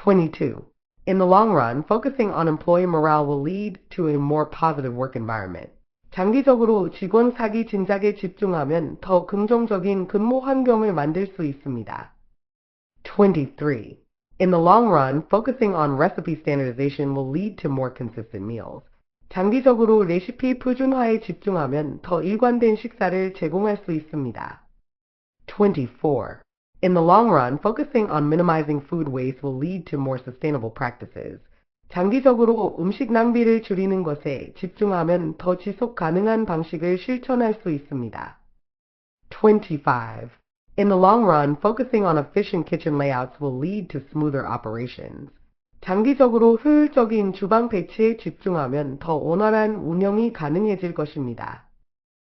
22. In the long run, focusing on employee morale will lead to a more positive work environment. 장기적으로 직원 사기 진작에 집중하면 더 긍정적인 근무 환경을 만들 수 있습니다. 23. In the long run, focusing on recipe standardization will lead to more consistent meals. 장기적으로 레시피 표준화에 집중하면 더 일관된 식사를 제공할 수 있습니다. 24. In the long run, focusing on minimizing food waste will lead to more sustainable practices. 장기적으로 음식 낭비를 줄이는 것에 집중하면 더 지속 가능한 방식을 실천할 수 있습니다. 25. In the long run, focusing on efficient kitchen layouts will lead to smoother operations. 장기적으로 효율적인 주방 배치에 집중하면 더 원활한 운영이 가능해질 것입니다.